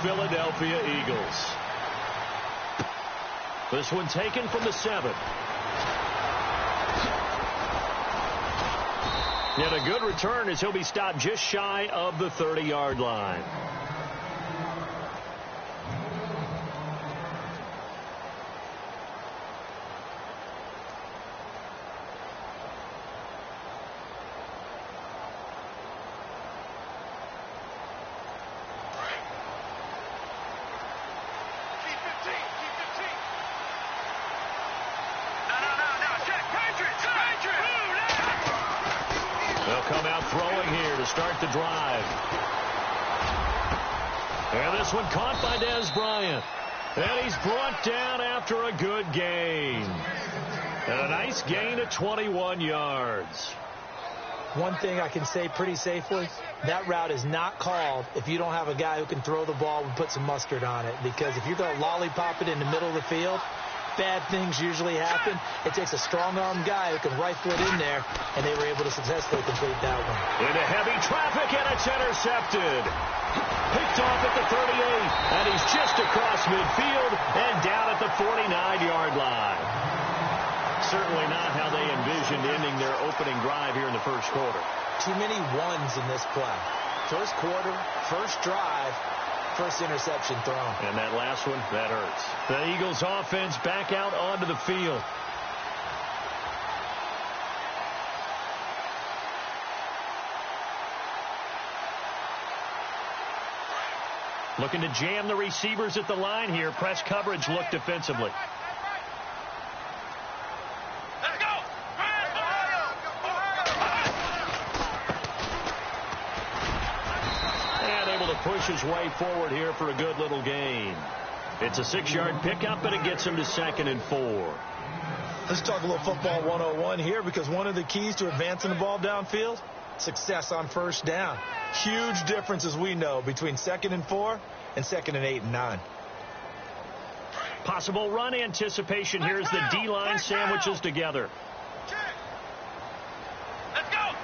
Philadelphia Eagles. This one taken from the 7. And a good return as he'll be stopped just shy of the 30-yard line. They'll come out throwing here to start the drive. And this one caught by Dez Bryant. And he's brought down after a good gain. And a nice gain of 21 yards. One thing I can say pretty safely, that route is not called if you don't have a guy who can throw the ball and put some mustard on it. Because if you're going to lollipop it in the middle of the field, bad things usually happen. It takes a strong-arm guy who can rifle it in there, and they were able to successfully complete that one. Into heavy traffic, and it's intercepted. Picked off at the 38, and he's just across midfield and down at the 49-yard line. Certainly not how they envisioned ending their opening drive here in the first quarter. Too many ones in this play. First quarter, first drive, first interception thrown. And that last one, that hurts. The Eagles offense back out onto the field. Looking to jam the receivers at the line here. Press coverage look defensively. Let's go! And able to push his way forward here for a good little gain. It's a 6-yard pickup, and it gets him to 2nd and 4. Let's talk a little football 101 here, because one of the keys to advancing the ball downfield, success on first down. Huge difference, as we know, between 2nd and 4 and 2nd and 8 and 9. Possible run anticipation here as the D-line sandwiches together. Let's go!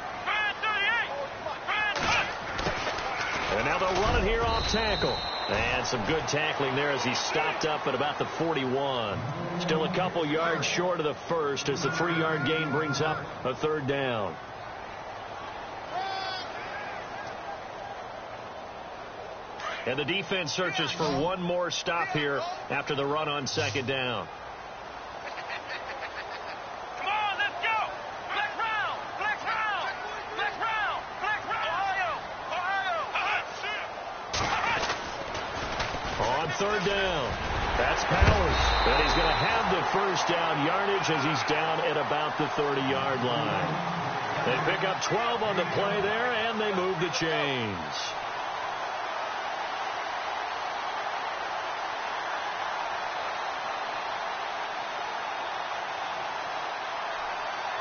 And now they'll run it here off tackle. And some good tackling there as he stopped up at about the 41. Still a couple yards short of the first as the 3-yard gain brings up a 3rd down. And the defense searches for one more stop here after the run on 2nd down. Come on, let's go! Flex round! Flex round! Flex round! Flex round! Ohio! On 3rd down, that's Powers. And he's going to have the first down yardage as he's down at about the 30-yard line. They pick up 12 on the play there, and they move the chains.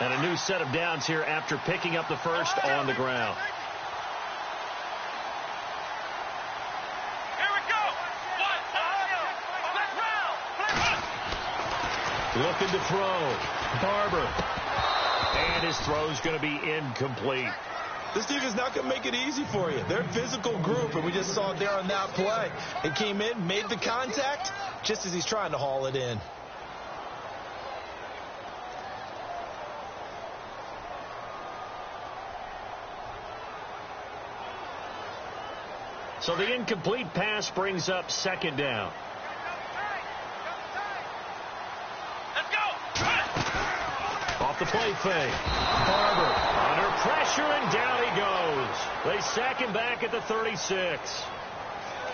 And a new set of downs here after picking up the first on the ground. Here we go! Looking to throw. Barber. And his throw's going to be incomplete. This defense is not going to make it easy for you. They're a physical group, and we just saw it there on that play. He came in, made the contact, just as he's trying to haul it in. So the incomplete pass brings up 2nd down. Let's go! Off the play fake. Barber under pressure, and down he goes. They sack him back at the 36.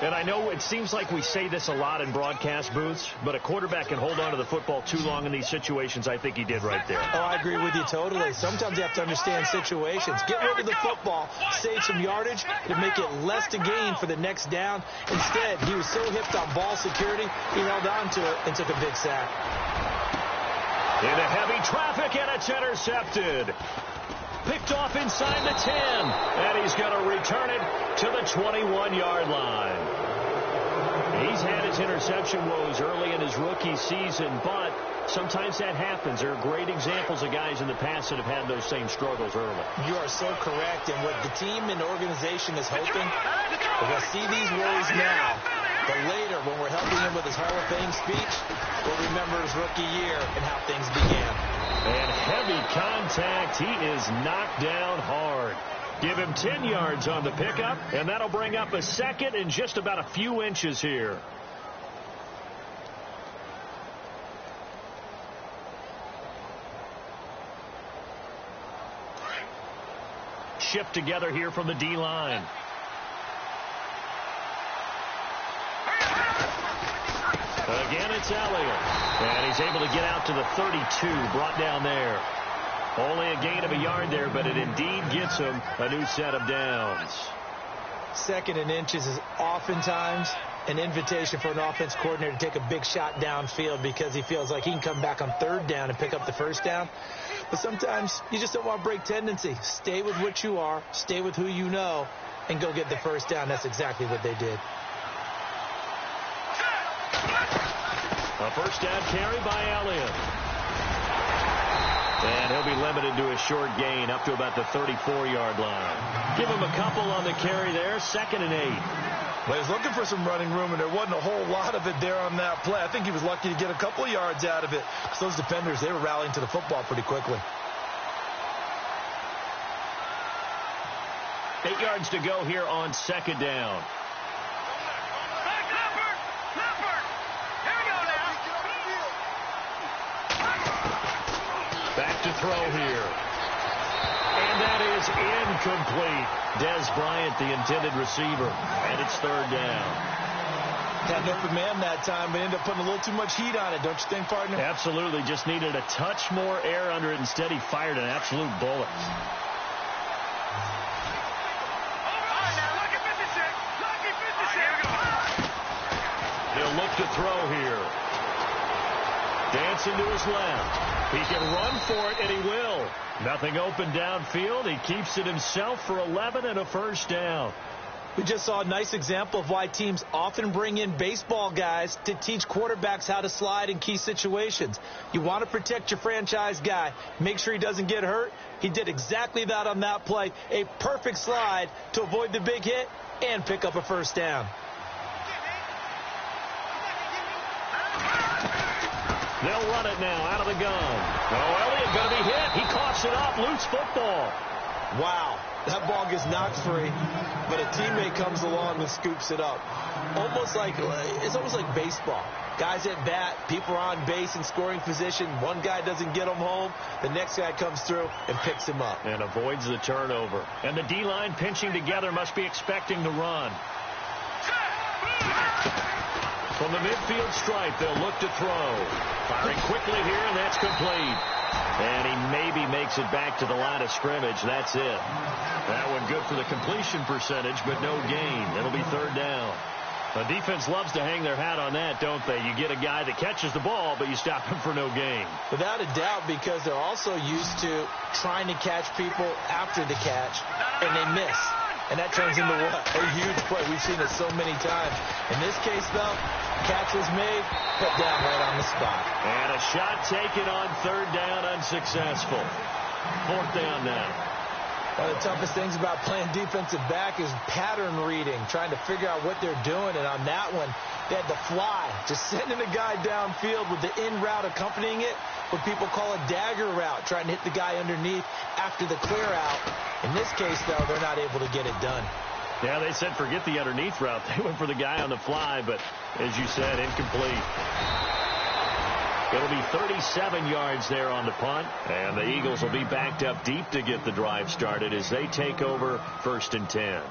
And I know it seems like we say this a lot in broadcast booths, but a quarterback can hold on to the football too long in these situations. I think he did right there. Oh, I agree with you totally. Sometimes you have to understand situations. Get rid of the football, save some yardage, and make it less to gain for the next down. Instead, he was so hipped on ball security, he held on to it and took a big sack. Into heavy traffic, and it's intercepted. Picked off inside the 10, and he's going to return it to the 21-yard line. He's had his interception woes early in his rookie season, but sometimes that happens. There are great examples of guys in the past that have had those same struggles early. You are so correct, and what the team and organization is hoping, we're going to see these woes now. later, when we're helping him with his Hall of Fame speech, we'll remember his rookie year and how things began. And heavy contact. He is knocked down hard. Give him 10 yards on the pickup, and that'll bring up a second in just about a few inches here. Shift together here from the D-line. Again, it's Elliott. And he's able to get out to the 32, brought down there. Only a gain of a yard there, but it indeed gets him a new set of downs. Second and inches is oftentimes an invitation for an offense coordinator to take a big shot downfield because he feels like he can come back on third down and pick up the first down. But sometimes you just don't want to break tendency. Stay with what you are, stay with who you know, and go get the first down. That's exactly what they did. A first down carry by Elliott. And he'll be limited to a short gain up to about the 34-yard line. Give him a couple on the carry there, 2nd and 8. Well, he was looking for some running room, and there wasn't a whole lot of it there on that play. I think he was lucky to get a couple of yards out of it. So those defenders, they were rallying to the football pretty quickly. 8 yards to go here on 2nd down. Back to throw here. And that is incomplete. Dez Bryant, the intended receiver. And it's 3rd down. Had an open man that time, but ended up putting a little too much heat on it, don't you think, partner? Absolutely. Just needed a touch more air under it. Instead, he fired an absolute bullet. He'll look to throw here. Dancing to his left. He can run for it, and he will. Nothing open downfield. He keeps it himself for 11 and a first down. We just saw a nice example of why teams often bring in baseball guys to teach quarterbacks how to slide in key situations. You want to protect your franchise guy. Make sure he doesn't get hurt. He did exactly that on that play. A perfect slide to avoid the big hit and pick up a first down. They'll run it now out of the gun. Oh, Elliott going to be hit. He coughs it up. Loose football. Wow. That ball gets knocked free, but a teammate comes along and scoops it up. It's almost like baseball. Guys at bat, people are on base in scoring position. One guy doesn't get him home. The next guy comes through and picks him up. And avoids the turnover. And the D-line pinching together must be expecting the run. From the midfield stripe, they'll look to throw. Firing quickly here, and that's complete. And he maybe makes it back to the line of scrimmage. That's it. That one good for the completion percentage, but no gain. It'll be 3rd down. The defense loves to hang their hat on that, don't they? You get a guy that catches the ball, but you stop him for no gain. Without a doubt, because they're also used to trying to catch people after the catch, and they miss. And that turns into what? A huge play. We've seen it so many times. In this case, though, catch was made, put down right on the spot. And a shot taken on 3rd down, unsuccessful. 4th down now. One of the toughest things about playing defensive back is pattern reading, trying to figure out what they're doing. And on that one, they had the fly, just sending a guy downfield with the in route accompanying it, what people call a dagger route, trying to hit the guy underneath after the clear out. In this case, though, they're not able to get it done. Yeah, they said forget the underneath route. They went for the guy on the fly, but as you said, incomplete. It'll be 37 yards there on the punt, and the Eagles will be backed up deep to get the drive started as they take over 1st and 10.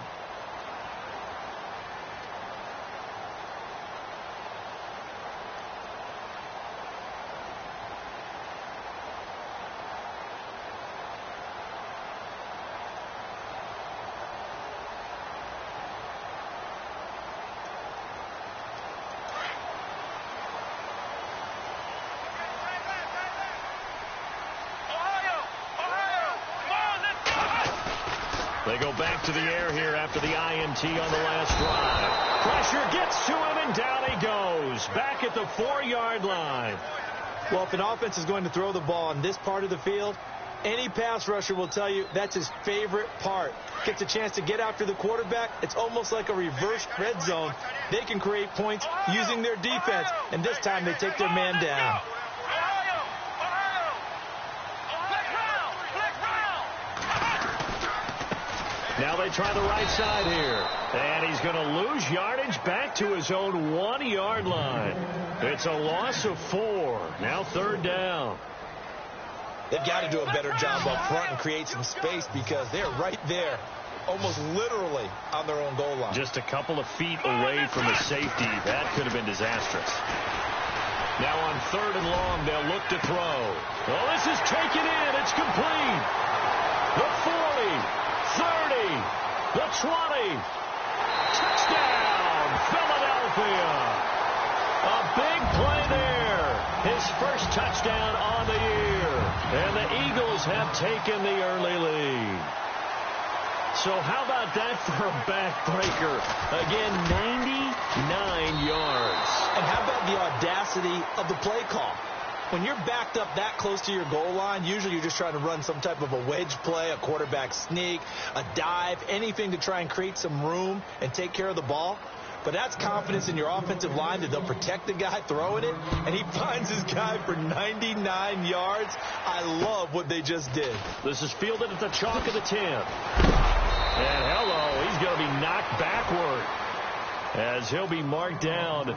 They go back to the air here after the INT on the last drive. Pressure gets to him, and down he goes. Back at the 4-yard line. Well, if an offense is going to throw the ball on this part of the field, Any pass rusher will tell you that's his favorite part. Gets a chance to get after the quarterback. It's almost like a reverse red zone. They can create points using their defense, and this time they take their man down. Now they try the right side here. And he's going to lose yardage back to his own 1-yard line. It's a loss of 4. Now 3rd down. They've got to do a better job up front and create some space because they're right there, almost literally on their own goal line. Just a couple of feet away from a safety. That could have been disastrous. Now on 3rd and long, they'll look to throw. Oh, this is taken in. It's complete. The 40, 30, the 20. Touchdown, Philadelphia. A big play there. His first touchdown on the year. And the Eagles have taken the early lead. So how about that for a backbreaker? Again, 99 yards. And how about the audacity of the play call? When you're backed up that close to your goal line, usually you're just trying to run some type of a wedge play, a quarterback sneak, a dive, anything to try and create some room and take care of the ball. But that's confidence in your offensive line that they'll protect the guy throwing it, and he finds his guy for 99 yards. I love what they just did. This is fielded at the chalk of the 10. And hello, he's going to be knocked backward as he'll be marked down.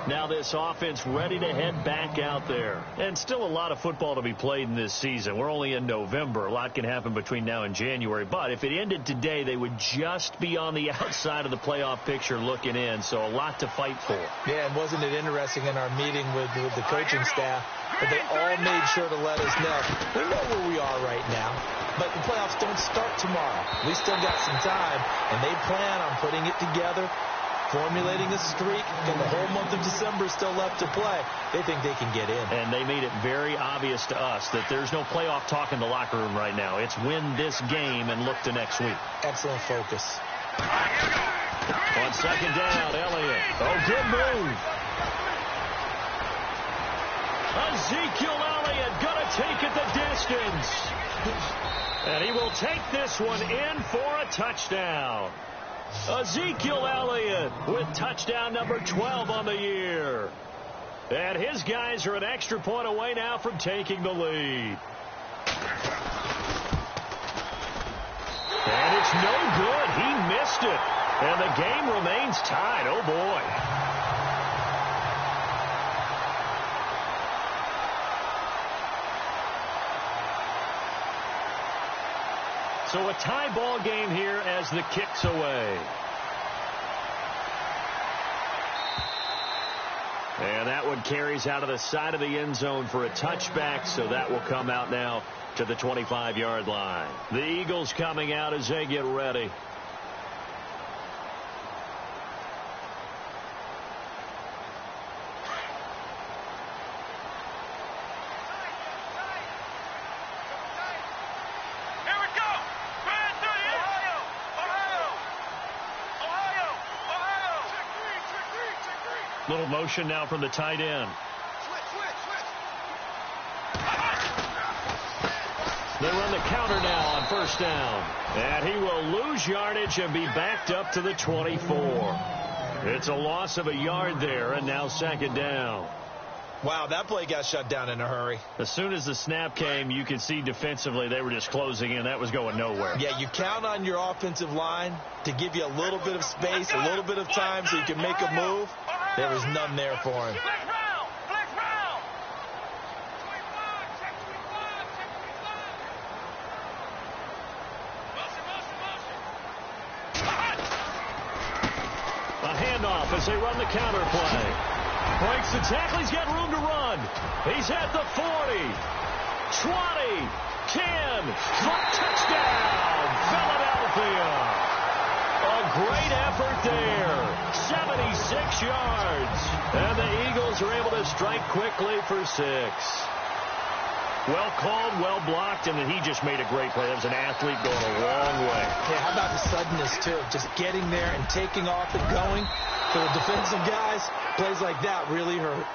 Now this offense ready to head back out there. And still a lot of football to be played in this season. We're only in November. A lot can happen between now and January. But if it ended today, they would just be on the outside of the playoff picture looking in. So a lot to fight for. Yeah, and wasn't it interesting in our meeting with the coaching staff that they all made sure to let us know. We know where we are right now, but the playoffs don't start tomorrow. We still got some time, and they plan on putting it together, formulating a streak, and the whole month of December is still left to play. They think they can get in. And they made it very obvious to us that there's no playoff talk in the locker room right now. It's win this game and look to next week. Excellent focus. On 2nd down, Elliott. Oh, good move. Ezekiel Elliott going to take it the distance. And he will take this one in for a touchdown. Ezekiel Elliott with touchdown number 12 on the year. And his guys are an extra point away now from taking the lead. And it's no good. He missed it. And the game remains tied. Oh, boy. So a tie ball game here as the kick's away. And that one carries out of the side of the end zone for a touchback, so that will come out now to the 25-yard line. The Eagles coming out as they get ready. Little motion now from the tight end. They run the counter now on 1st down. And he will lose yardage and be backed up to the 24. It's a loss of a yard there, and now 2nd down. Wow, that play got shut down in a hurry. As soon as the snap came, you could see defensively they were just closing in. That was going nowhere. Yeah, you count on your offensive line to give you a little bit of space, a little bit of time so you can make a move. There was none there for him. A handoff as they run the counter play. Breaks the tackle. He's got room to run. He's at the 40, 20, 10. Touchdown, Philadelphia. A great effort there. 76 yards. And the Eagles are able to strike quickly for 6. Well called, well blocked, and then he just made a great play. That was an athlete going a long way. Yeah, how about the suddenness, too? Just getting there and taking off and going. For the defensive guys, plays like that really hurt.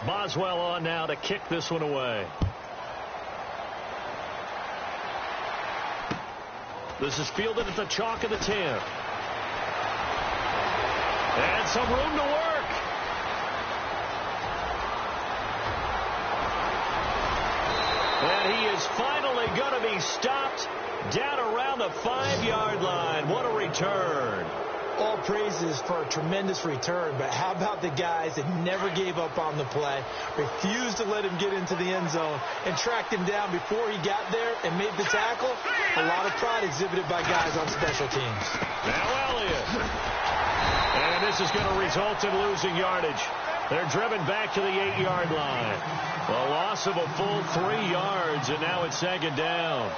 Boswell on now to kick this one away. This is fielded at the chalk of the 10. And some room to work. And he is finally going to be stopped down around the 5-yard line. What a return. All praises for a tremendous return, but how about the guys that never gave up on the play, refused to let him get into the end zone, and tracked him down before he got there and made the tackle? A lot of pride exhibited by guys on special teams. Now Elliott. And this is going to result in losing yardage. They're driven back to the 8-yard line. A loss of a full 3 yards, and now it's second down.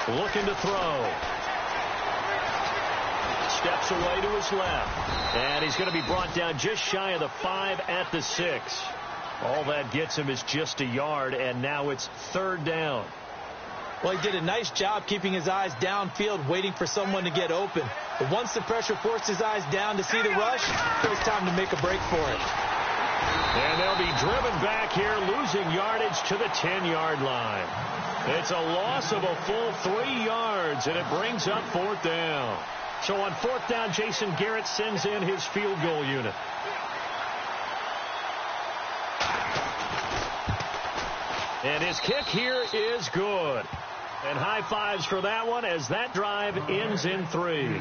Looking to throw. Steps away to his left. And he's going to be brought down just shy of the 5 at the 6. All that gets him is just a yard, and now it's third down. Well, he did a nice job keeping his eyes downfield, waiting for someone to get open. But once the pressure forced his eyes down to see the rush, it was time to make a break for it. And they'll be driven back here, losing yardage to the 10-yard line. It's a loss of a full 3 yards, and it brings up fourth down. So on fourth down, Jason Garrett sends in his field goal unit. And his kick here is good. And high fives for that one as that drive ends in 3.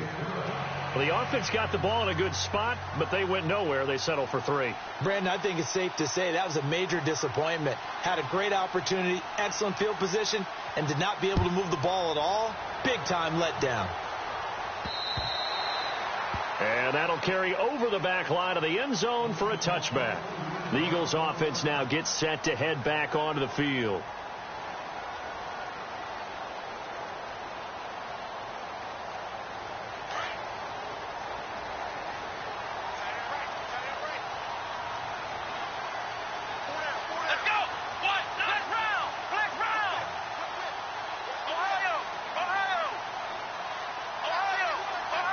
Well, the offense got the ball in a good spot, but they went nowhere. They settled for 3. Brandon, I think it's safe to say that was a major disappointment. Had a great opportunity, excellent field position, and did not be able to move the ball at all. Big-time letdown. And that'll carry over the back line of the end zone for a touchback. The Eagles offense now gets set to head back onto the field.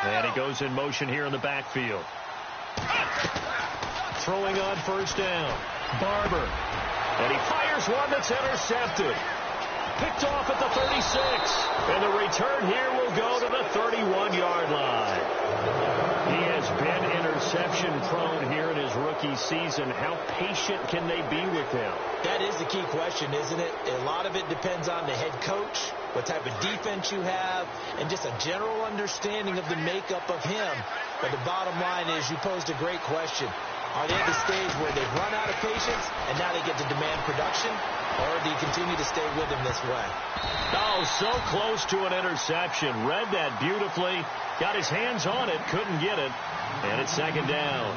And he goes in motion here in the backfield. Throwing on first down. Barber. And he fires one that's intercepted. Picked off at the 36. And the return here will go to the 31-yard line. He has been interception prone here in his rookie season. How patient can they be with him? That is the key question, isn't it? A lot of it depends on the head coach, what type of defense you have, and just a general understanding of the makeup of him. But the bottom line is you posed a great question. Are they at the stage where they've run out of patience and now they get to demand production? Or do you continue to stay with him this way? Oh, so close to an interception. Read that beautifully. Got his hands on it. Couldn't get it. And it's second down.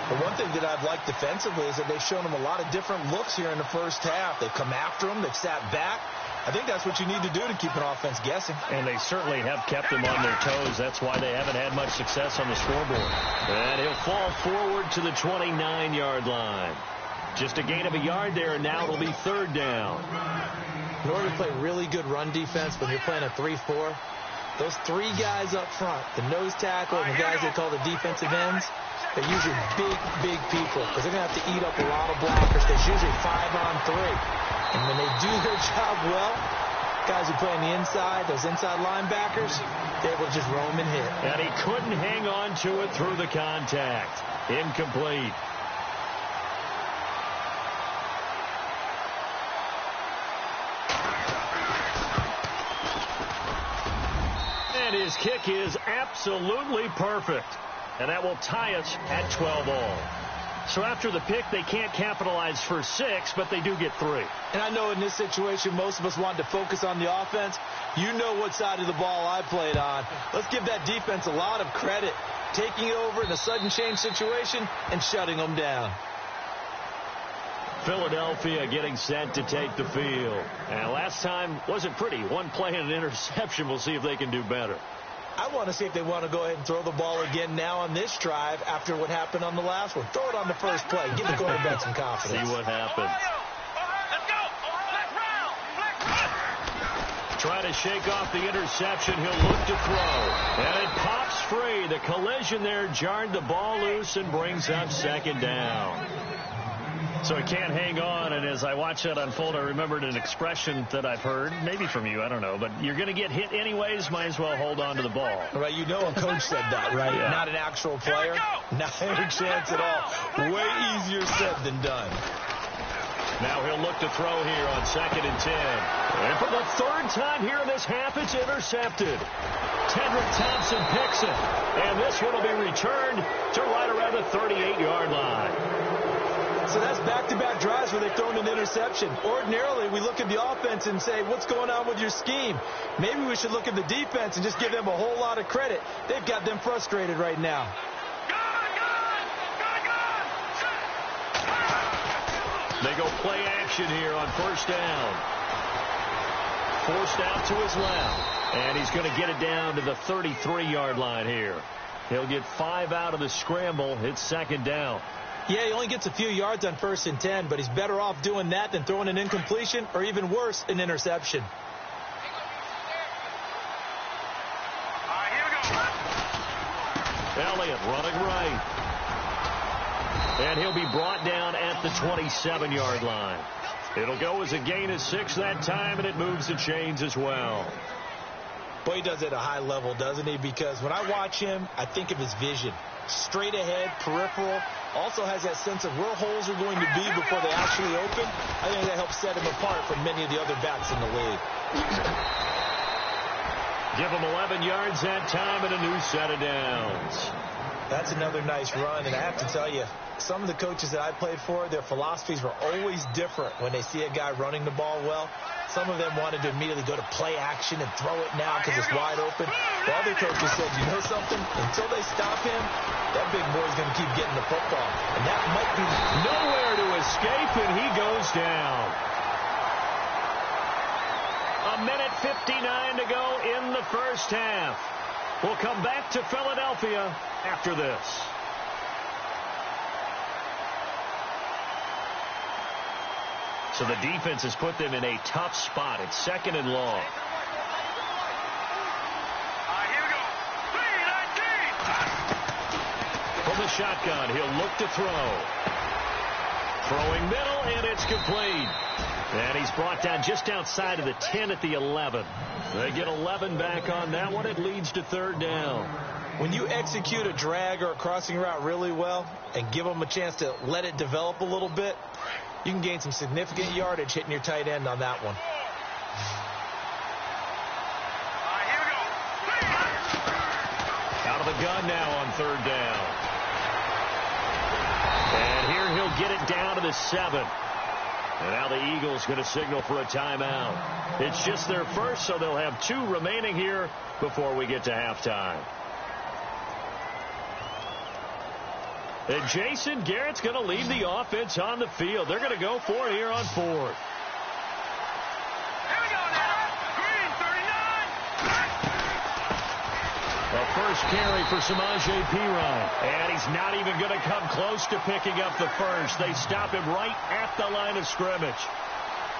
The one thing that I've liked defensively is that they've shown him a lot of different looks here in the first half. They've come after him. They've sat back. I think that's what you need to do to keep an offense guessing. And they certainly have kept them on their toes. That's why they haven't had much success on the scoreboard. And he'll fall forward to the 29-yard line. Just a gain of a yard there, and now it'll be third down. In order to play really good run defense when you're playing a 3-4, those 3 guys up front, the nose tackle and the guys they call the defensive ends, they're usually big people because they're going to have to eat up a lot of blockers. There's usually 5-on-3. And when they do their job well, guys who play on the inside, those inside linebackers, they're able to just roam and hit. And he couldn't hang on to it through the contact. Incomplete. And his kick is absolutely perfect. And that will tie us at 12-all. So after the pick, they can't capitalize for 6, but they do get 3. And I know in this situation, most of us wanted to focus on the offense. You know what side of the ball I played on. Let's give that defense a lot of credit, taking it over in a sudden change situation and shutting them down. Philadelphia getting set to take the field. And last time wasn't pretty. One play and an interception. We'll see if they can do better. I want to see if they want to go ahead and throw the ball again now on this drive after what happened on the last one. Throw it on the first play. Give the quarterback some confidence. See what happens. Let's go. Flex round. Flex round. Try to shake off the interception. He'll look to throw. And it pops free. The collision there jarred the ball loose and brings up second down. So he can't hang on, and as I watch that unfold, I remembered an expression that I've heard, maybe from you, I don't know, but you're going to get hit anyways, might as well hold on to the ball. Right, you know a coach said that, right? Yeah. Not an actual player. Not any chance at all. Way easier said than done. Now he'll look to throw here on 2nd and 10. And for the third time here in this half, it's intercepted. Tedrick Thompson picks it, and this one will be returned to right around the 38-yard line. So that's back-to-back drives where they've thrown an interception. Ordinarily, we look at the offense and say, what's going on with your scheme? Maybe we should look at the defense and just give them a whole lot of credit. They've got them frustrated right now. They go play action here on first down. Forced out to his left. And he's going to get it down to the 33-yard line here. He'll get 5 out of the scramble. It's second down. Yeah, he only gets a few yards on 1st and 10, but he's better off doing that than throwing an incompletion or even worse, an interception. Elliott running right. And he'll be brought down at the 27-yard line. It'll go as a gain of 6 that time, and it moves the chains as well. Boy, he does it at a high level, doesn't he? Because when I watch him, I think of his vision. Straight ahead, peripheral. Also has that sense of where holes are going to be before they actually open. I think that helps set him apart from many of the other backs in the league. Give him 11 yards that time and a new set of downs. That's another nice run, and I have to tell you, some of the coaches that I played for, their philosophies were always different when they see a guy running the ball well. Some of them wanted to immediately go to play action and throw it now because it's wide open. The other coaches said, you know something? Until they stop him, that big boy's going to keep getting the football. And that might be nowhere to escape, and he goes down. 1:59 to go in the first half. We'll come back to Philadelphia after this. So the defense has put them in a tough spot. It's 2nd and long. Here we go. 3-19. From the shotgun, he'll look to throw. Throwing middle, and it's complete. And he's brought down just outside of the 10 at the 11. They get 11 back on that one. It leads to 3rd down. When you execute a drag or a crossing route really well and give them a chance to let it develop a little bit, you can gain some significant yardage hitting your tight end on that one. Here we go. Out of the gun now on 3rd down. And here he'll get it down to the 7. And now the Eagles going to signal for a timeout. It's just their first, so they'll have 2 remaining here before we get to halftime. And Jason Garrett's going to lead the offense on the field. They're going to go for it here on 4th. Here we go now. Green 39. A first carry for Samaje Perine. And he's not even going to come close to picking up the first. They stop him right at the line of scrimmage.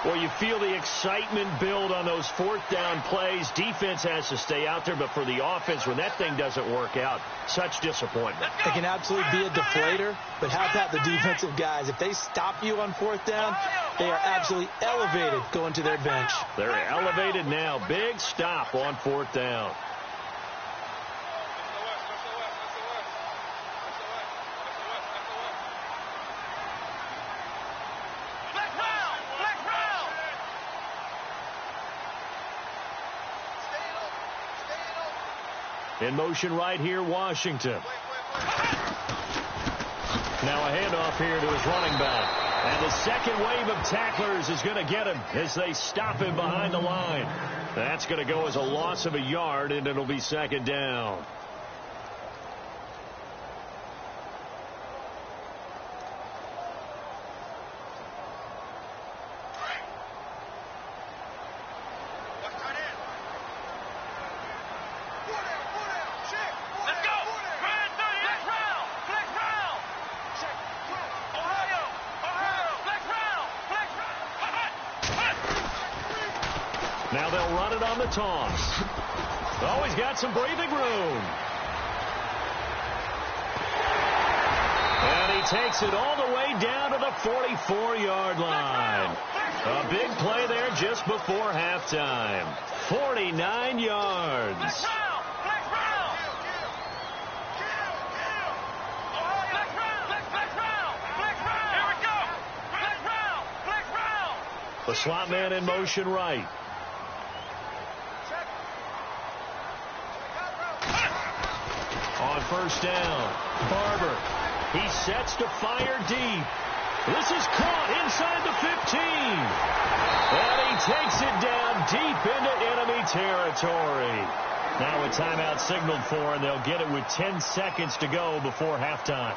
Well, you feel the excitement build on those 4th down plays. Defense has to stay out there, but for the offense, when that thing doesn't work out, such disappointment. It can absolutely be a deflator, but how about the defensive guys? If they stop you on 4th down, they are absolutely elevated going to their bench. They're elevated now. Big stop on 4th down. In motion right here, Washington. Now a handoff here to his running back. And the second wave of tacklers is going to get him as they stop him behind the line. That's going to go as a loss of a yard, and it'll be 2nd down. Now they'll run it on the toss. Oh, he's got some breathing room. And he takes it all the way down to the 44-yard line. A big play there just before halftime. 49 yards. The slot man in motion right. On first down, Barber. He sets to fire deep. This is caught inside the 15. And he takes it down deep into enemy territory. Now a timeout signaled for, and they'll get it with 10 seconds to go before halftime.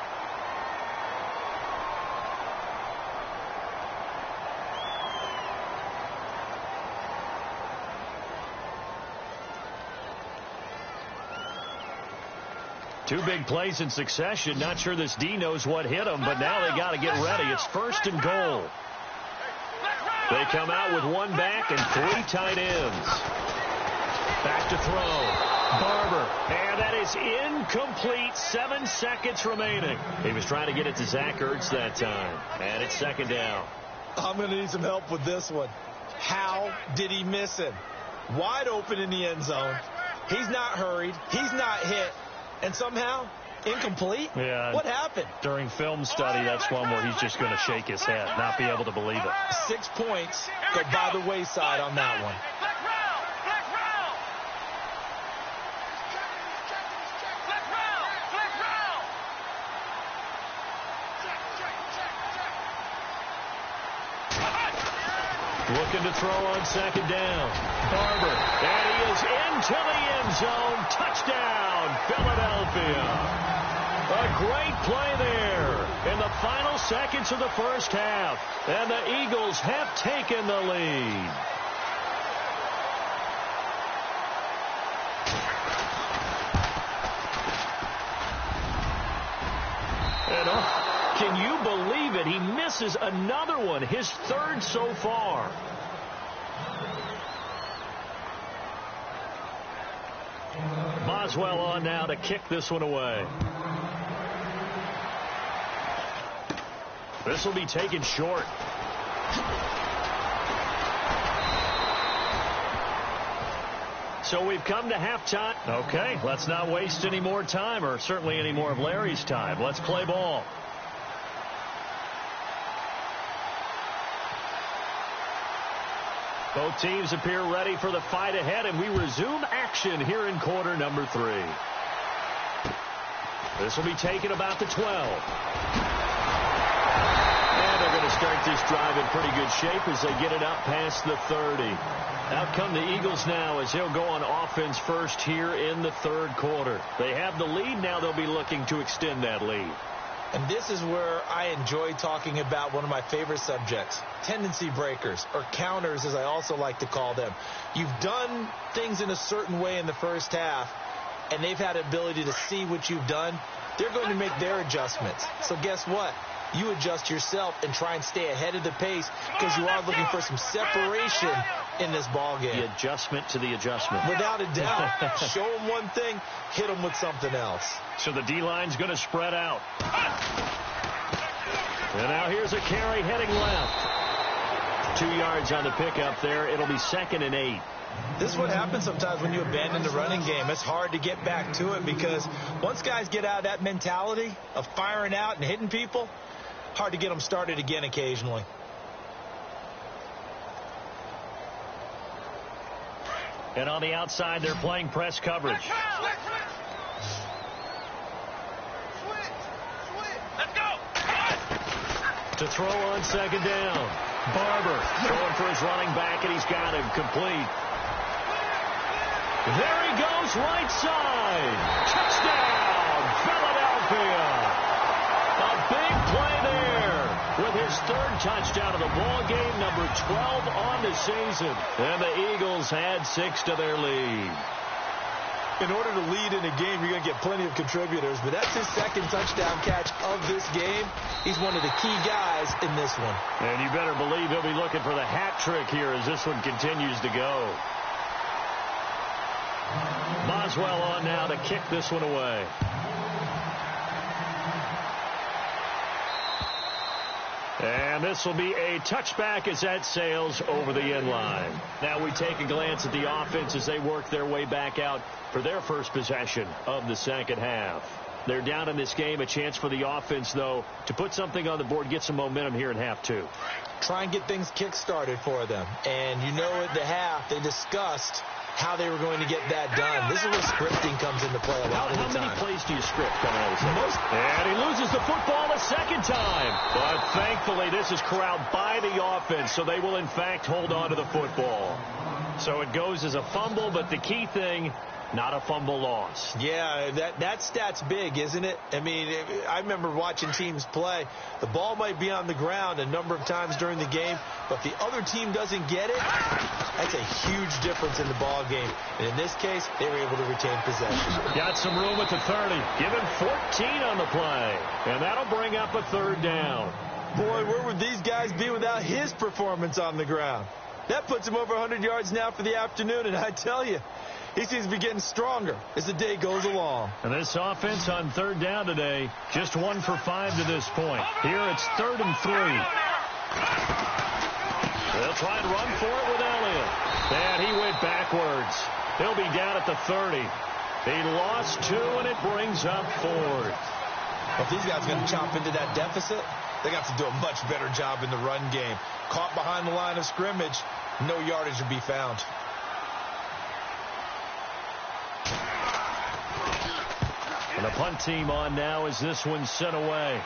Two big plays in succession. Not sure this D knows what hit them, but now they got to get ready. It's first and goal. They come out with one back and three tight ends. Back to throw. Barber. And that is incomplete. 7 seconds remaining. He was trying to get it to Zach Ertz that time. And it's second down. I'm going to need some help with this one. How did he miss him? Wide open in the end zone. He's not hurried. He's not hit. And somehow, incomplete? Yeah. What happened? During film study, that's one where he's just going to shake his head, not be able to believe it. 6 points go by the wayside on that one. Looking to throw on second down. Barber. And he is into the end zone. Touchdown, Philadelphia. A great play there in the final seconds of the first half. And the Eagles have taken the lead. And can you believe it? He misses another one, his third so far. Boswell on now to kick this one away. This will be taken short. So we've come to halftime. Okay, let's not waste any more time, or certainly any more of Larry's time. Let's play ball. Both teams appear ready for the fight ahead, and we resume action here in quarter number 3. This will be taken about the 12. And they're going to start this drive in pretty good shape as they get it out past the 30. Out come the Eagles now as they'll go on offense first here in the third quarter. They have the lead. Now they'll be looking to extend that lead. And this is where I enjoy talking about one of my favorite subjects, tendency breakers, or counters as I also like to call them. You've done things in a certain way in the first half, and they've had the ability to see what you've done. They're going to make their adjustments. So guess what? You adjust yourself and try and stay ahead of the pace because you are looking for some separation in this ball game. The adjustment to the adjustment. Without a doubt. Show them one thing, hit them with something else. So the D-line's going to spread out. And now here's a carry heading left. 2 yards on the pickup there. It'll be 2nd and 8. This is what happens sometimes when you abandon the running game. It's hard to get back to it because once guys get out of that mentality of firing out and hitting people, hard to get them started again occasionally. And on the outside, they're playing press coverage. Let's go. To throw on second down. Barber throwing for his running back, and he's got him complete. There he goes, right side. Touchdown, Philadelphia. A big play there with his 3rd touchdown of the ball game, number 12 on the season. And the Eagles add 6 to their lead. In order to lead in a game, you're going to get plenty of contributors, but that's his second touchdown catch of this game. He's one of the key guys in this one. And you better believe he'll be looking for the hat trick here as this one continues to go. Boswell on now to kick this one away. And this will be a touchback as that sails over the end line. Now we take a glance at the offense as they work their way back out for their first possession of the second half. They're down in this game. A chance for the offense, though, to put something on the board, get some momentum here in half two. Try and get things kick-started for them. And you know at the half they discussed how they were going to get that done. This is where scripting comes into play a lot of the time. How many plays do you script coming out of the second? And he loses the football a second time. But thankfully, this is corralled by the offense, so they will, in fact, hold on to the football. So it goes as a fumble, but the key thing, not a fumble loss. Yeah, that stat's big, isn't it? I mean, I remember watching teams play. The ball might be on the ground a number of times during the game, but if the other team doesn't get it, that's a huge difference in the ball game. And in this case, they were able to retain possession. Got some room at the 30. Give him 14 on the play. And that'll bring up a third down. Boy, where would these guys be without his performance on the ground? That puts him over 100 yards now for the afternoon, and I tell you, he seems to be getting stronger as the day goes along. And this offense on third down today, just 1 for 5 to this point. Here it's 3rd and 3. They'll try and run for it with Elliott. And he went backwards. He'll be down at the 30. He lost 2, and it brings up 4th. If these guys are going to chop into that deficit, they got to do a much better job in the run game. Caught behind the line of scrimmage, no yardage to be found. And the punt team on now as this one's sent away.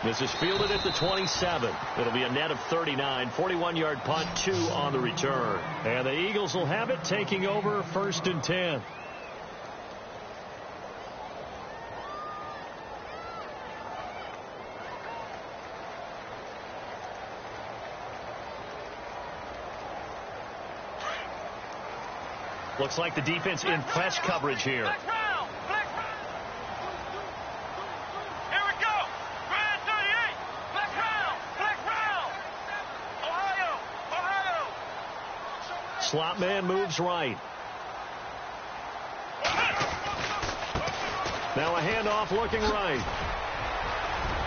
This is fielded at the 27. It'll be a net of 39. 41-yard punt, 2 on the return. And the Eagles will have it, taking over 1st and 10. Looks like the defense in press coverage here. Slot man moves right. Now a handoff looking right.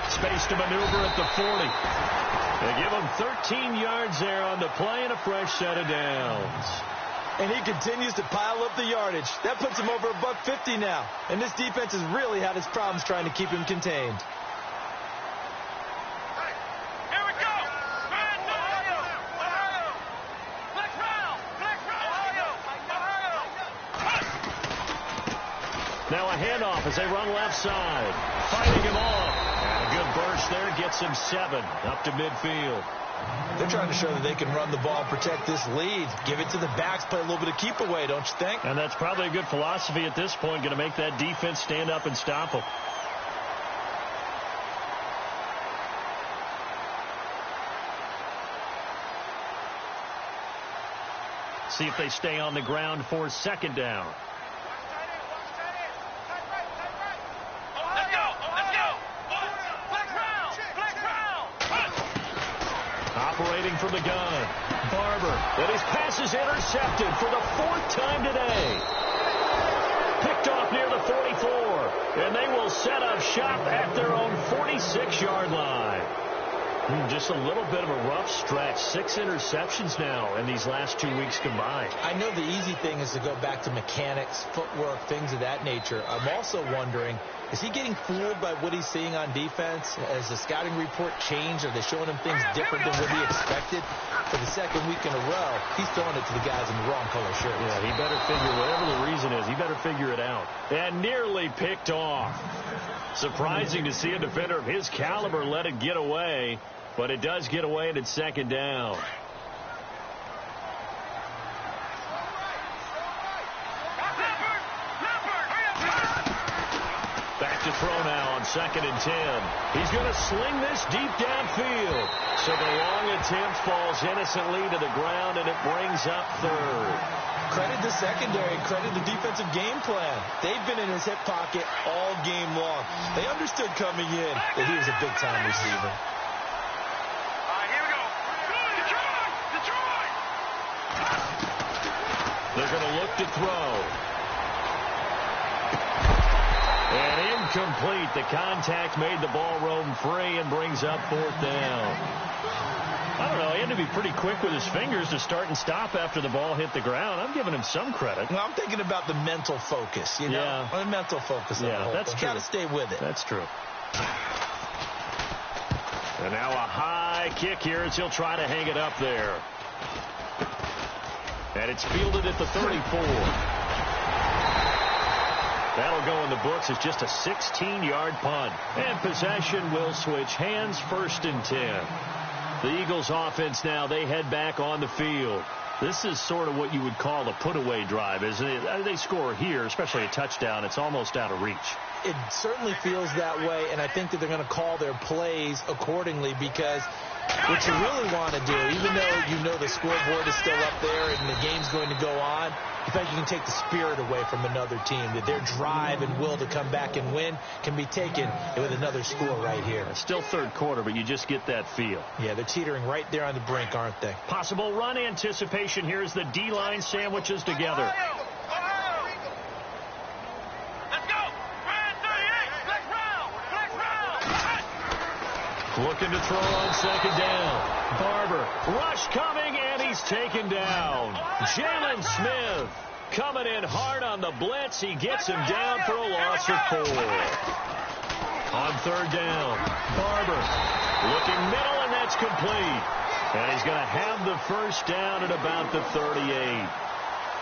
Space to maneuver at the 40. They give him 13 yards there on the play and a fresh set of downs. And he continues to pile up the yardage. That puts him over $150 now. And this defense has really had its problems trying to keep him contained. Now a handoff as they run left side. Fighting him off. And a good burst there gets him 7 up to midfield. They're trying to show that they can run the ball, protect this lead. Give it to the backs, play a little bit of keep away, don't you think? And that's probably a good philosophy at this point, going to make that defense stand up and stop them. See if they stay on the ground for 2nd down. Operating from the gun. Barber. And his pass is intercepted for the 4th time today. Picked off near the 44. And they will set up shop at their own 46-yard line. Just a little bit of a rough stretch. 6 interceptions now in these last 2 weeks combined. I know the easy thing is to go back to mechanics, footwork, things of that nature. I'm also wondering, is he getting fooled by what he's seeing on defense? Has the scouting report changed? Are they showing him things different than what he expected? For the 2nd week in a row, he's throwing it to the guys in the wrong color shirts. Yeah, he better figure, whatever the reason is, he better figure it out. And nearly picked off. Surprising to see a defender of his caliber let it get away, but it does get away and it's 2nd down. Back to throw now on 2nd and 10. He's going to sling this deep downfield. So the long attempt falls innocently to the ground, and it brings up 3rd. Credit the secondary, credit the defensive game plan. They've been in his hip pocket all game long. They understood coming in that he was a big-time receiver. All right, here we go. Detroit! They're going to look to throw. And incomplete. The contact made the ball roam free and brings up 4th down. I don't know. He had to be pretty quick with his fingers to start and stop after the ball hit the ground. I'm giving him some credit. Well, I'm thinking about the mental focus, you know? Yeah. The mental focus. Yeah, that's true. Got to stay with it. That's true. And now a high kick here as he'll try to hang it up there. And it's fielded at the 34. That'll go in the books as just a 16-yard punt. And possession will switch hands, 1st and 10. The Eagles offense now, they head back on the field. This is sort of what you would call a put-away drive, isn't it? They score here, especially a touchdown. It's almost out of reach. It certainly feels that way, and I think that they're going to call their plays accordingly because what you really want to do, even though you know the scoreboard is still up there and the game's going to go on, in fact, you can take the spirit away from another team, that their drive and will to come back and win can be taken with another score right here. It's still 3rd quarter, but you just get that feel. Yeah, they're teetering right there on the brink, aren't they? Possible run anticipation here as the D-line sandwiches together. Let's go. Ryan 38. Flex round. Looking to throw on 2nd down. Barber, rush coming, and he's taken down. Jalen Smith coming in hard on the blitz. He gets him down for a loss of 4. On 3rd down, Barber looking middle, and that's complete. And he's going to have the 1st down at about the 38.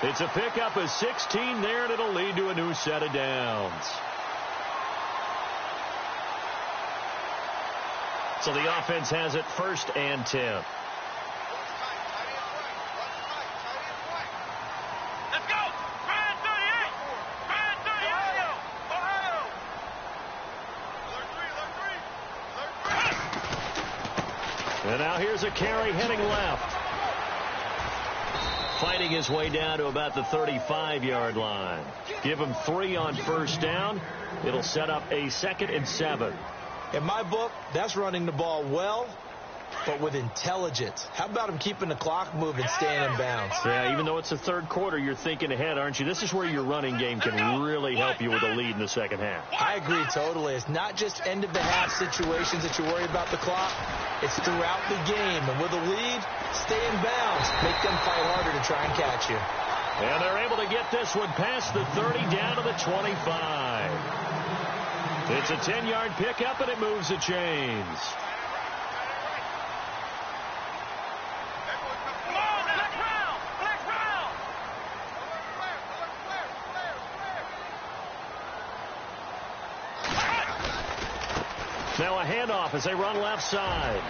It's a pickup of 16 there, and it'll lead to a new set of downs. So the offense has it 1st and 10. Let's go. Ryan 38. Ryan 38. And now here's a carry heading left. Fighting his way down to about the 35-yard line. Give him 3 on 1st down. It'll set up a 2nd and 7. In my book, that's running the ball well, but with intelligence. How about him keeping the clock moving, staying in bounds? Yeah, even though it's the 3rd quarter, you're thinking ahead, aren't you? This is where your running game can really help you with a lead in the 2nd half. I agree totally. It's not just end-of-the-half situations that you worry about the clock. It's throughout the game. And with a lead, stay in bounds. Make them fight harder to try and catch you. And they're able to get this one past the 30 down to the 25. It's a 10-yard pickup, and it moves the chains. Come on, flex round. Flex round. Now a handoff as they run left side.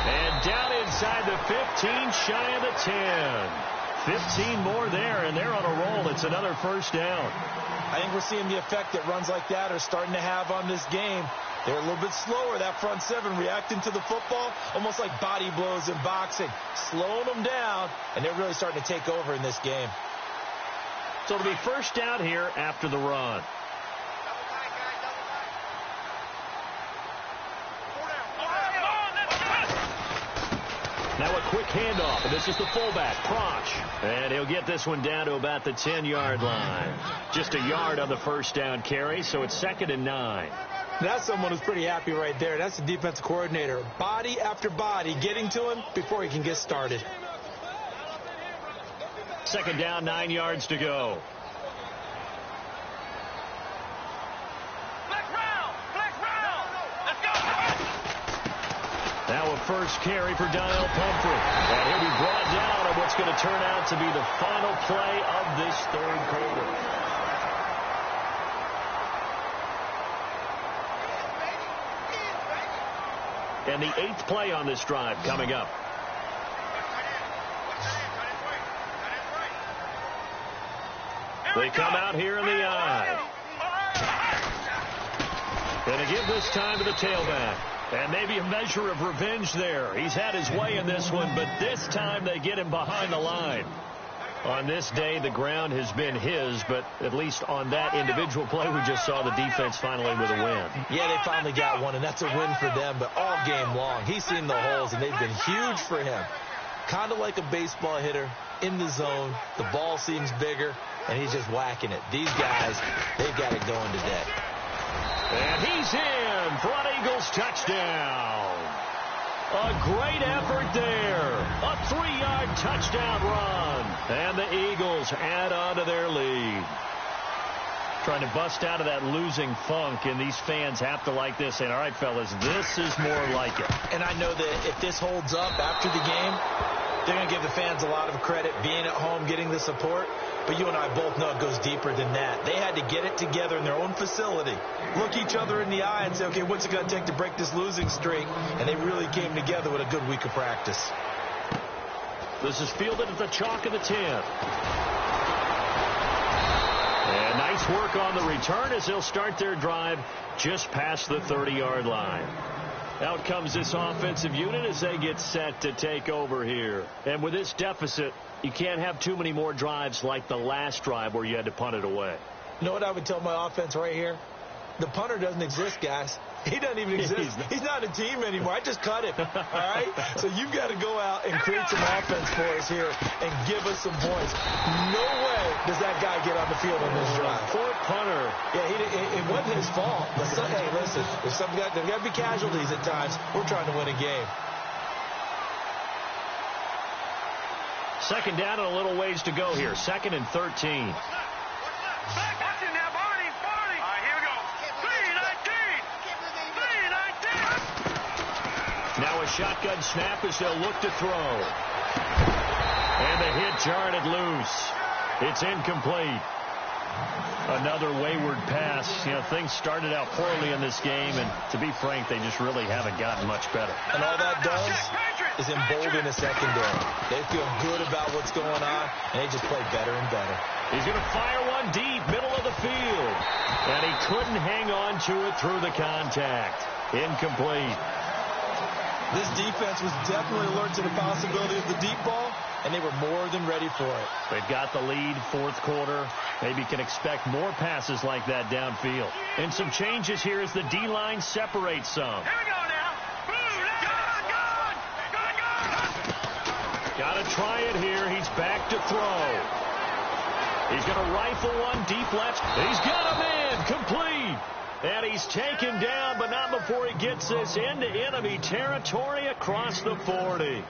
And down inside the 15, shy of the 10. 15 more there, and they're on a roll. It's another 1st down. I think we're seeing the effect that runs like that are starting to have on this game. They're a little bit slower, that front 7, reacting to the football, almost like body blows in boxing, slowing them down, and they're really starting to take over in this game. So it'll be 1st down here after the run. Now a quick handoff, and this is the fullback, Proch. And he'll get this one down to about the 10-yard line. Just a yard on the 1st down carry, so it's 2nd and 9. That's someone who's pretty happy right there. That's the defensive coordinator. Body after body getting to him before he can get started. 2nd down, 9 yards to go. Now a 1st carry for Donnell Pumphrey. And he'll be brought down on what's going to turn out to be the final play of this 3rd quarter. And the 8th play on this drive coming up. They come out here in the I. Going to give this time to the tailback. And maybe a measure of revenge there. He's had his way in this one, but this time they get him behind the line. On this day, the ground has been his, but at least on that individual play, we just saw the defense finally with a win. Yeah, they finally got one, and that's a win for them, but all game long, he's seen the holes, and they've been huge for him. Kind of like a baseball hitter in the zone. The ball seems bigger, and he's just whacking it. These guys, they've got it going today. And he's in for an Eagles touchdown. A great effort there. A 3-yard touchdown run. And the Eagles add on to their lead. Trying to bust out of that losing funk, and these fans have to like this. And all right, fellas, this is more like it. And I know that if this holds up after the game, they're going to give the fans a lot of credit being at home, getting the support. But you and I both know it goes deeper than that. They had to get it together in their own facility, look each other in the eye and say, okay, what's it going to take to break this losing streak? And they really came together with a good week of practice. This is fielded at the chalk of the 10. And nice work on the return as they'll start their drive just past the 30-yard line. Out comes this offensive unit as they get set to take over here. And with this deficit, you can't have too many more drives like the last drive where you had to punt it away. You know what I would tell my offense right here? The punter doesn't exist, guys. He doesn't even exist. He's not a team anymore. I just cut him, all right? So you've got to go out and create some offense for us here and give us some points. No way does that guy get on the field on this drive. Poor punter. Yeah, it wasn't his fault. But hey, listen, there's got to be casualties at times. We're trying to win a game. Second down and a little ways to go here. 2nd and 13. Now a shotgun snap as they'll look to throw. And the hit jarred it loose. It's incomplete. Another wayward pass. You know, things started out poorly in this game, and to be frank, they just really haven't gotten much better. And all that does is embolden a secondary. They feel good about what's going on, and they just play better and better. He's going to fire one deep, middle of the field. And he couldn't hang on to it through the contact. Incomplete. This defense was definitely alert to the possibility of the deep ball, and they were more than ready for it. They've got the lead, 4th quarter. Maybe can expect more passes like that downfield. And some changes here as the D-line separates some. Here we go now. Got to try it here. He's back to throw. He's going to rifle one deep left. He's got him in. Complete. And he's taken down, but not before he gets this into enemy territory across the 40.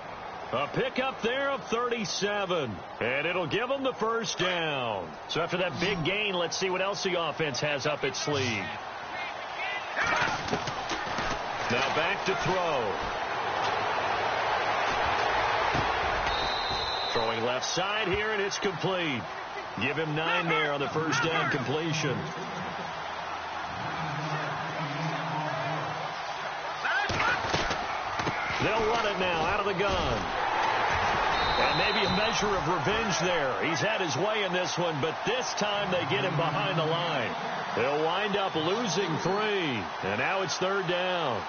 A pickup there of 37. And it'll give them the first down. So after that big gain, let's see what else the offense has up its sleeve. Now back to throw. Throwing left side here, and it's complete. Give him 9 there on the first down completion. They'll run it now out of the gun. And maybe a measure of revenge there. He's had his way in this one, but this time they get him behind the line. They'll wind up losing 3. And now it's 3rd down.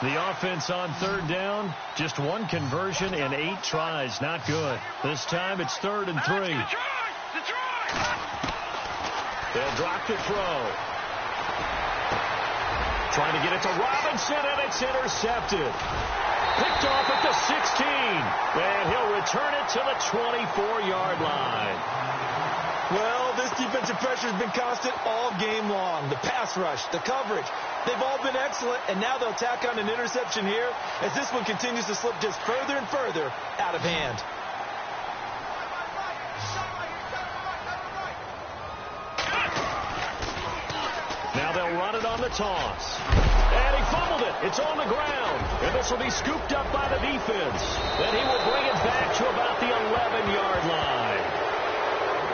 The offense on 3rd down, just 1 conversion in 8 tries. Not good. This time it's 3rd and 3. They'll drop the throw. Trying to get it to Robinson, and it's intercepted. Picked off at the 16, and he'll return it to the 24-yard line. Well, this defensive pressure has been constant all game long. The pass rush, the coverage, they've all been excellent, and now they'll tack on an interception here as this one continues to slip just further and further out of hand. Now they'll run it on the toss. And he fumbled it. It's on the ground. And this will be scooped up by the defense. And he will bring it back to about the 11-yard line.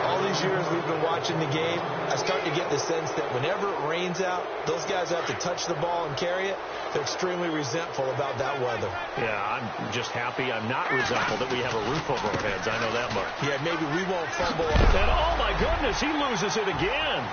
All these years we've been watching the game, I start to get the sense that whenever it rains out, those guys have to touch the ball and carry it. They're extremely resentful about that weather. Yeah, I'm just happy I'm not resentful that we have a roof over our heads. I know that much. Yeah, maybe we won't fumble. And oh my goodness, he loses it again.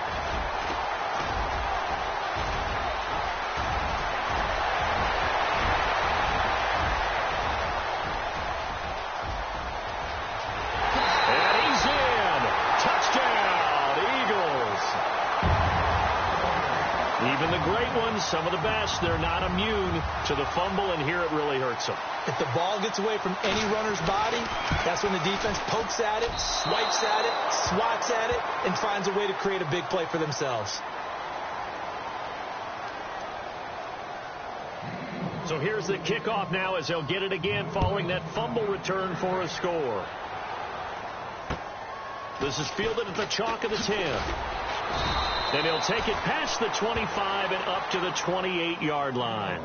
Even the great ones, some of the best, they're not immune to the fumble, and here it really hurts them. If the ball gets away from any runner's body, that's when the defense pokes at it, swipes at it, swats at it, and finds a way to create a big play for themselves. So here's the kickoff now as they'll get it again following that fumble return for a score. This is fielded at the chalk of the 10. Then he'll take it past the 25 and up to the 28-yard line.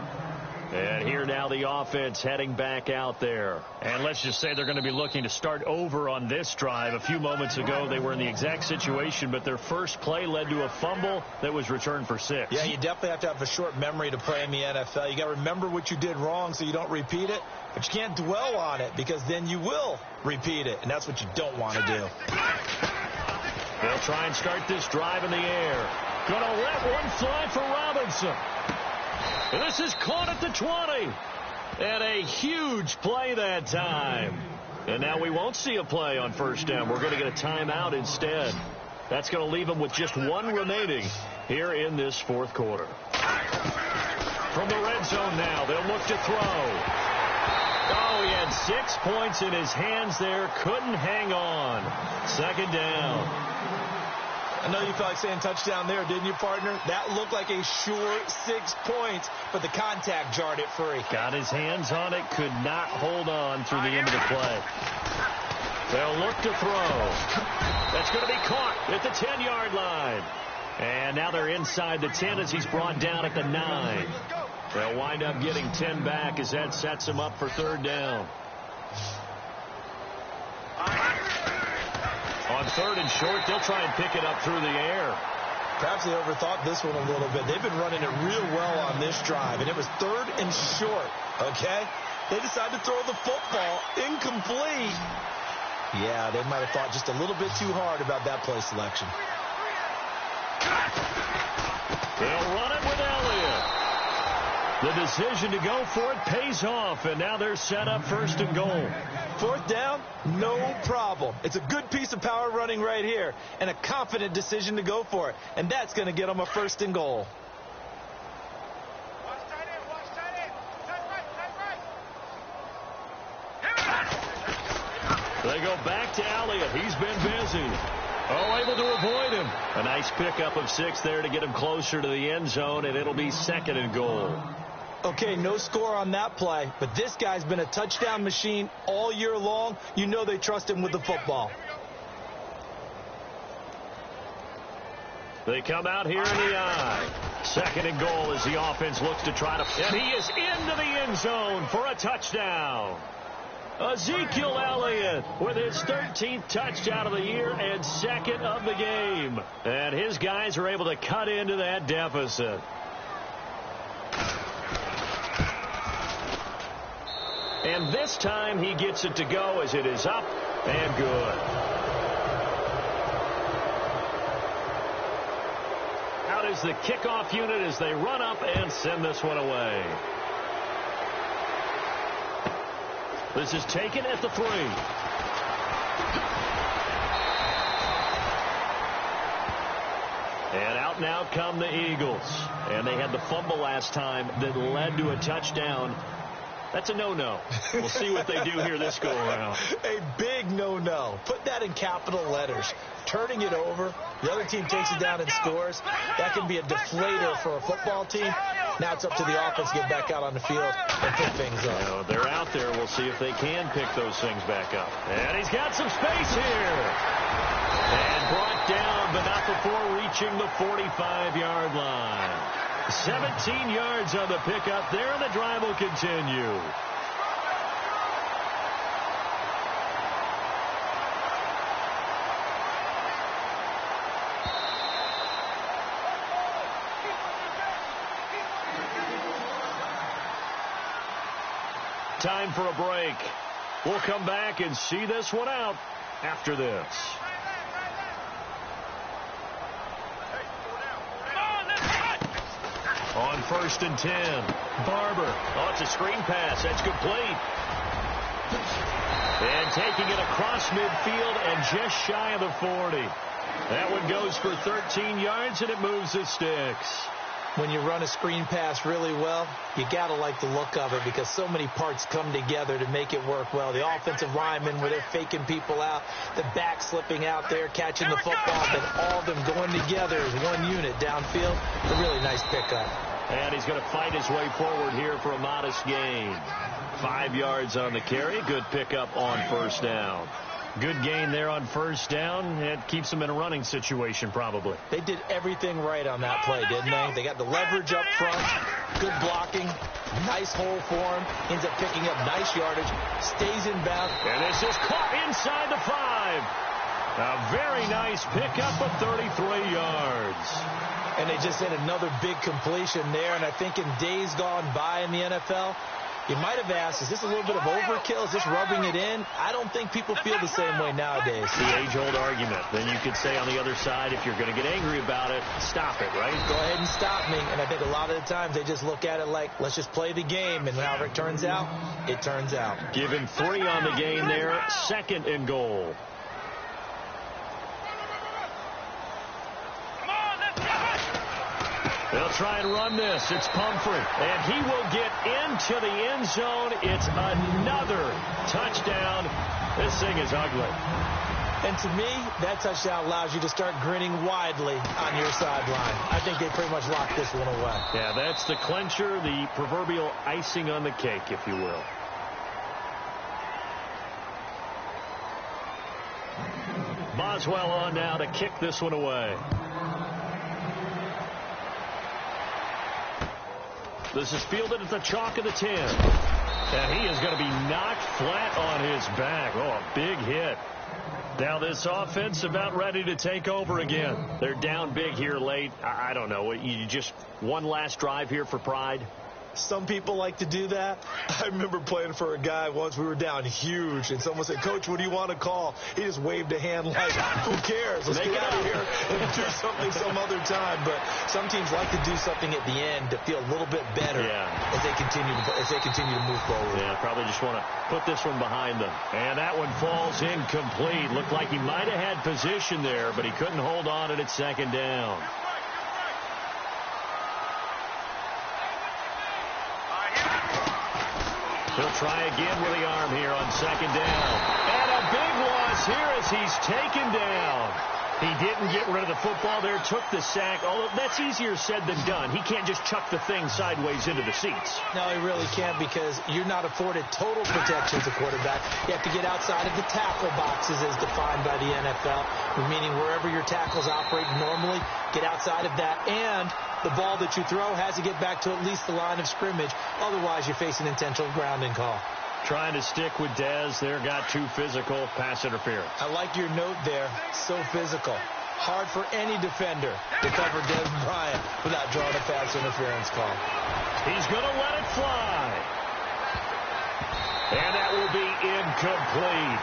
And here now the offense heading back out there. And let's just say they're going to be looking to start over on this drive. A few moments ago, they were in the exact situation, but their first play led to a fumble that was returned for 6. Yeah, you definitely have to have a short memory to play in the NFL. You got to remember what you did wrong so you don't repeat it, but you can't dwell on it because then you will repeat it, and that's what you don't want to do. They'll try and start this drive in the air. Going to let one fly for Robinson. And this is caught at the 20. And a huge play that time. And now we won't see a play on first down. We're going to get a timeout instead. That's going to leave them with just one remaining here in this fourth quarter. From the red zone now, they'll look to throw. Oh, he had 6 points in his hands there. Couldn't hang on. Second down. I know you felt like saying touchdown there, didn't you, partner? That looked like a sure 6 points, but the contact jarred it free. Got his hands on it, could not hold on through the end of the play. They'll look to throw. That's going to be caught at the 10-yard line. And now they're inside the 10 as he's brought down at the 9. They'll wind up getting 10 back as that sets him up for third down. On third and short, they'll try and pick it up through the air. Perhaps they overthought this one a little bit. They've been running it real well on this drive, and it was third and short, okay? They decided to throw the football incomplete. Yeah, they might have thought just a little bit too hard about that play selection. They'll run it with Elliott. The decision to go for it pays off, and now they're set up first and goal. Fourth down, no problem. It's a good piece of power running right here, and a confident decision to go for it. And that's going to get them a first and goal. They go back to Elliott. He's been busy. Oh, able to avoid him. A nice pickup of 6 there to get him closer to the end zone, and it'll be second and goal. Okay, no score on that play, but this guy's been a touchdown machine all year long. You know they trust him with the football. They come out here in the eye. Second and goal as the offense looks to try to... And he is into the end zone for a touchdown. Ezekiel Elliott with his 13th touchdown of the year and second of the game. And his guys are able to cut into that deficit. And this time he gets it to go as it is up and good. Out is the kickoff unit as they run up and send this one away. This is taken at the 3. And out now come the Eagles. And they had the fumble last time that led to a touchdown. That's a no-no. We'll see what they do here this go-around. A big no-no. Put that in capital letters. Turning it over, the other team takes it down and scores. That can be a deflator for a football team. Now it's up to the offense to get back out on the field and pick things up. You know, they're out there. We'll see if they can pick those things back up. And he's got some space here. And brought down, but not before reaching the 45-yard line. 17 yards on the pickup there, and the drive will continue. time for a break. We'll come back and see this one out after this. On 1st and 10, Barber. Oh, it's a screen pass. That's complete. And taking it across midfield and just shy of the 40. That one goes for 13 yards, and it moves the sticks. When you run a screen pass really well, you got to like the look of it because so many parts come together to make it work well. The offensive linemen, where they're faking people out, the back slipping out there, catching the football, then all of them going together as one unit downfield. A really nice pickup. And he's going to fight his way forward here for a modest gain. 5 yards on the carry. Good pickup on 1st down. Good gain there on 1st down. It keeps them in a running situation probably. They did everything right on that play, didn't they? They got the leverage up front, good blocking, nice hole for him, ends up picking up nice yardage, stays in bounds. And this is caught inside the 5. A very nice pickup of 33 yards. And they just had another big completion there. And I think in days gone by in the NFL, you might have asked, is this a little bit of overkill? Is this rubbing it in? I don't think people feel the same way nowadays. The age-old argument. Then you could say on the other side, if you're going to get angry about it, stop it, right? Go ahead and stop me. And I think a lot of the times they just look at it like, let's just play the game. And however it turns out, it turns out. Given 3 on the game there, 2nd and goal. They'll try and run this. It's Pumphrey. And he will get into the end zone. It's another touchdown. This thing is ugly. And to me, that touchdown allows you to start grinning widely on your sideline. I think they pretty much locked this one away. Yeah, that's the clincher, the proverbial icing on the cake, if you will. Boswell on now to kick this one away. This is fielded at the chalk of the 10. And he is going to be knocked flat on his back. Oh, a big hit. Now this offense about ready to take over again. They're down big here late. I don't know. You just one last drive here for pride? Some people like to do that. I remember playing for a guy once. We were down huge, and someone said, Coach, what do you want to call? He just waved a hand like, who cares? Let's get out of here and do something some other time. But some teams like to do something at the end to feel a little bit better as they continue to move forward. Yeah, probably just want to put this one behind them. And that one falls incomplete. Looked like he might have had position there, but he couldn't hold on at 2nd down. He'll try again with the arm here on 2nd down. And a big loss here as he's taken down. He didn't get rid of the football there, took the sack. Although that's easier said than done. He can't just chuck the thing sideways into the seats. No, he really can't because you're not afforded total protection as a quarterback. You have to get outside of the tackle boxes as defined by the NFL, meaning wherever your tackles operate normally, get outside of that. And the ball that you throw has to get back to at least the line of scrimmage. Otherwise, you're facing intentional grounding call. Trying to stick with Dez there, got too physical, pass interference. I like your note there, so physical. Hard for any defender to cover Dez Bryant without drawing a pass interference call. He's going to let it fly. And that will be incomplete.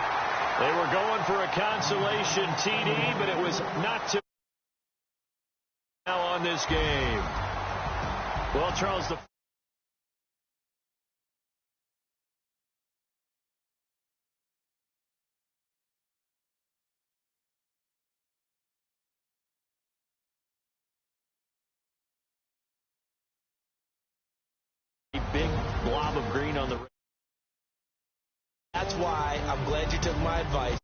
They were going for a consolation TD, but it was not to now on this game. Well, Charles, the big blob of green on the. That's why I'm glad you took my advice.